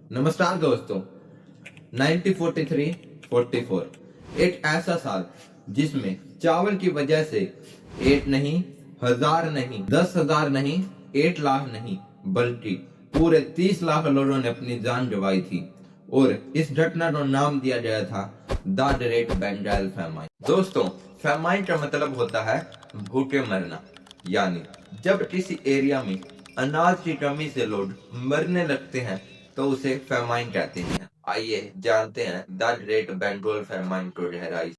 नमस्कार दोस्तों। 1943-44 एक ऐसा साल जिसमें चावल की वजह से एक नहीं, हजार नहीं, 10,000 नहीं, 8 लाख नहीं, बल्कि पूरे 30 लाख लोगों ने अपनी जान गंवाई थी। और इस घटना को नाम दिया गया था द ग्रेट बंगाल फैमाइन। दोस्तों, फैमाइन का मतलब होता है भूखे मरना, यानी जब किसी एरिया में अनाज की कमी से लोग मरने लगते हैं तो उसे फैमाइन कहते हैं। आइए जानते हैं द ग्रेट बंगाल फैमाइन को गहराई से।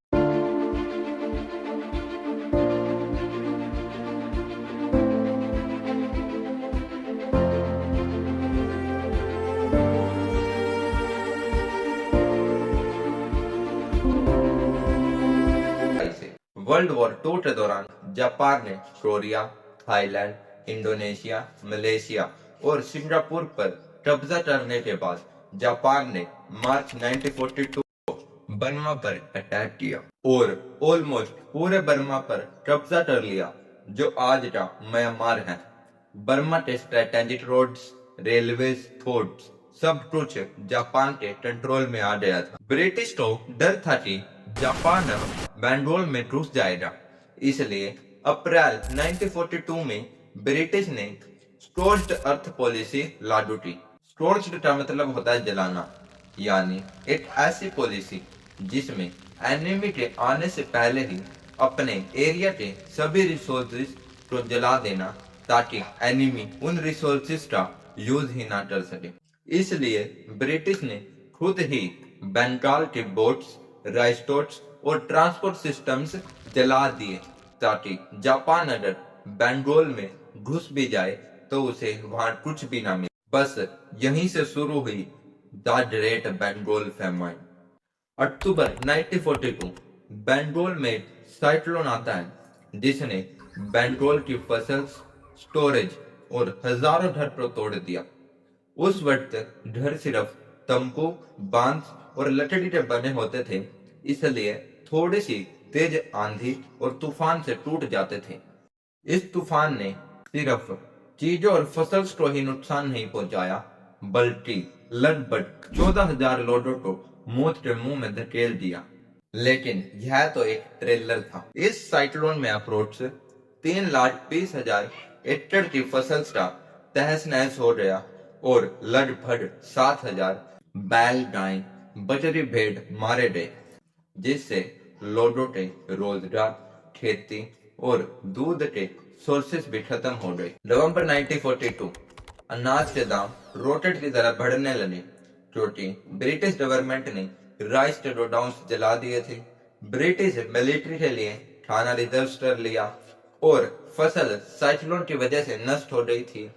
वर्ल्ड वॉर 2 के दौरान जापान ने कोरिया, थाईलैंड, इंडोनेशिया, मलेशिया और सिंगापुर पर कब्जा करने के बाद जापान ने मार्च 1942 बर्मा पर अटैक किया और ऑलमोस्ट पूरे बर्मा पर कब्जा कर लिया, जो आज का म्यांमार है। बर्मा के स्ट्रेटेजिक रोड्स, रेलवेज, फोर्ट्स सब कुछ जापान के कंट्रोल में आ गया था। ब्रिटिश को डर था कि जापान अब बंगाल में घुस जाएगा, इसलिए अप्रैल 1942 में ब्रिटिश ने स्corched अर्थ पॉलिसी लागू की। स्corched का मतलब होता है जलाना, यानी एक ऐसी पॉलिसी जिसमें एनिमी के आने से पहले ही अपने एरिया के सभी रिसोर्सेज को जला देना, ताकि एनिमी उन रिसोर्सेज का यूज ही ना कर सके। इसलिए ब्रिटिश ने खुद ही बंगाल के बोट्स, राइस्टोर्स और ट्रांसपोर्ट सिस्टम्स जला दिए, ताकि जापान अगर बंगाल में घुस भी जाए तो उसे वहां कुछ भी ना मिले। बस यहीं से शुरू हुई द ग्रेट बंगाल फैमाइन। अक्टूबर 1942 बंगाल में साइक्लोन आता है जिसने बंगाल की फसल, स्टोरेज और हजारों घर को तोड़ दिया। उस वक्त घर सिर्फ तंबू, बांस और लकड़ी के बने होते थे, इसलिए थोड़ी सी तेज आंधी और तूफान से टूट जाते थे। इस तूफान ने सिर्फ चीजों और फसल को ही नुकसान नहीं पहुंचाया, बल्कि लगभग 14,000 लोगों को मौत के मुंह में धकेल दिया। लेकिन यह तो एक ट्रेलर था। इस साइक्लोन में अप्रोच 3,20,000 एकड़ की फसल का तहस नहस हो गया और लगभग 7,000 बैल, गाय, बकरी, भेड़ मारे गए, जिससे लोगों के रोजगार, खेती और दूध के सोर्सेस भी खत्म हो गए। नवंबर 1942 अनाज के दाम रॉकेट की तरह बढ़ने लगे, क्योंकि ब्रिटिश गवर्नमेंट ने राइस के गोडाउन्स जला दिए थे। ब्रिटिश मिलिट्री के लिए खाना रिजर्व कर लिया और फसल साइक्लोन की वजह से नष्ट हो गई थी।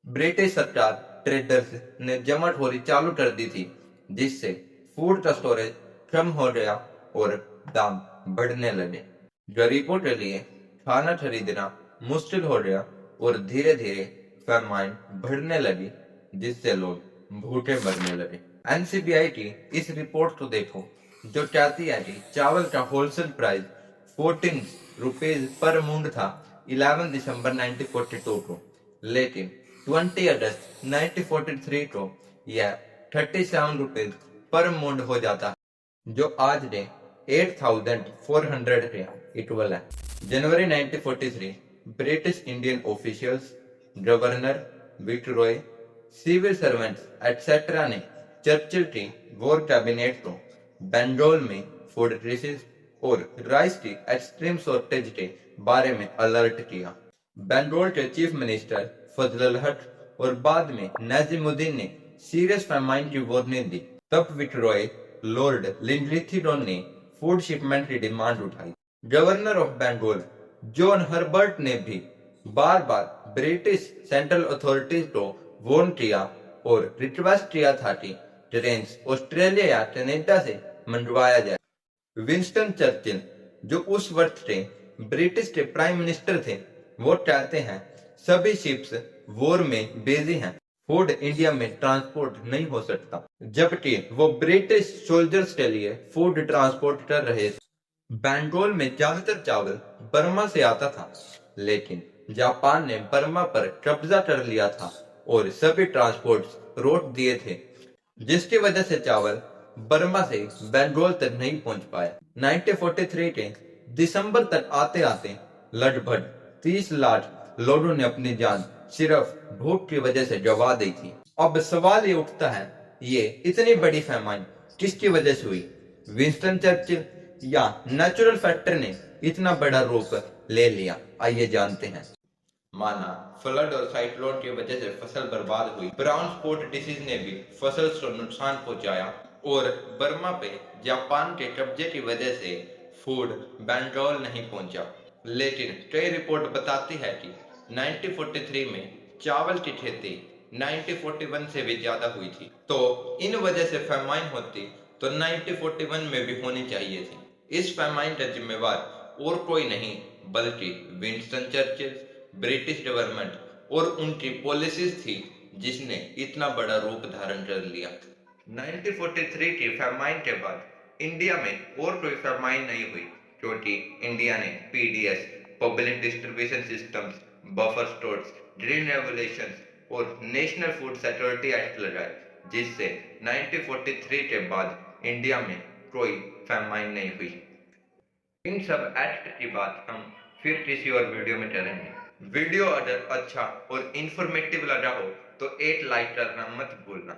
ब्रिटिश सरकार ट्रेडर्स ने जमाखोरी चालू कर दी थी, जिससे फूड का स्टोरेज कम हो गया और दाम बढ़ने लगे। गरीबों के लिए खाना खरीदना मुश्किल हो गया और धीरे धीरे फैमाइन बढ़ने लगी, जिससे लोग भूखे मरने लगे। एनसीबीआई की इस रिपोर्ट को देखो, जो कहती है कि चावल का होलसेल प्राइस 14 रुपीज पर मूंड था 11 दिसंबर 1942 को, लेकिन 20 अगस्त 1943 को यह 37 रुपीज पर मूंड हो जाता है, जो आज ने 8,400 के इक्वल है। जनवरी 1943 ब्रिटिश इंडियन ऑफिशियल्स, गवर्नर, विक्टरॉय, सिविल सर्वेंट्स एटसेट्रा ने चर्चिल की वॉर कैबिनेट को बंगाल में फूड क्राइसिस और राइस की एक्सट्रीम शॉर्टेज के बारे में अलर्ट किया। बंगाल के चीफ मिनिस्टर फजल हक और बाद में नाजिमुद्दीन ने सीरियस फैमाइन की वार्निंग दी। तब विक्टरॉय लॉर्ड लिंगलिथीडोन ने फूड शिपमेंट की डिमांड उठाई। Governor of Bengal John Herbert ने भी बार बार ब्रिटिश सेंट्रल अथॉरिटीज को वार्न किया और रिक्वेस्ट किया था कि ट्रेन्स ऑस्ट्रेलिया या कनाडा से मंगवाया जाए। विंस्टन चर्चिल, जो उस वक्त के ब्रिटिश के प्राइम मिनिस्टर थे, वो कहते हैं सभी शिप्स वॉर में बिजी हैं, फूड इंडिया में ट्रांसपोर्ट नहीं हो सकता, जबकि वो ब्रिटिश सोल्जर्स के लिए फूड ट्रांसपोर्ट कर रहे थे। बंगाल में ज्यादातर चावल बर्मा से आता था, लेकिन जापान ने बर्मा पर कब्जा कर लिया था और सभी ट्रांसपोर्ट्स रोक दिए थे, जिसकी वजह से चावल बर्मा से बेंगोल तक नहीं पहुंच पाया। 1943 के दिसंबर तक आते आते लगभग 30 लाख लोगों ने अपनी जान सिर्फ भूख की वजह से गंवा दी थी। अब सवाल ये उठता है, ये इतनी बड़ी फैमाइन किसकी वजह से हुई? विंस्टन चर्चिल या नेचुरल फैक्टर ने इतना बड़ा रूप ले लिया? आइए जानते हैं। माना फ्लड और साइक्लोन की वजह से फसल बर्बाद हुई, ब्राउन स्पॉट डिसीज ने भी फसल को नुकसान पहुंचाया और बर्मा पे जापान के कब्जे की वजह से फूड बंगाल नहीं पहुंचा। लेकिन कई रिपोर्ट बताती है कि 1943 में चावल की खेती 1941 से भी ज्यादा हुई थी, तो इन वजह से फैमाइन होती तो 1941 में भी होनी चाहिए थी। इस फैमाइन का जिम्मेवार और कोई नहीं बल्कि विंस्टन चर्चिल, ब्रिटिश गवर्नमेंट और उनकी पॉलिसीज थी, जिसने इतना बड़ा रूप धारण कर लिया। 1943 की फैमाइन के बाद इंडिया में और कोई फैमाइन नहीं हुई, क्योंकि इंडिया ने PDS, public distribution systems, buffer stores, green regulations और नेशनल फूड सिक्योरिटी एक्ट लगाए, जिससे 1943 के बाद इंडिया में कोई फैमाइन नहीं हुई। इन सब एक्ट की बात हम फिर किसी और वीडियो में करेंगे। वीडियो अगर अच्छा और इंफॉर्मेटिव लगा हो तो एक लाइक करना मत भूलना।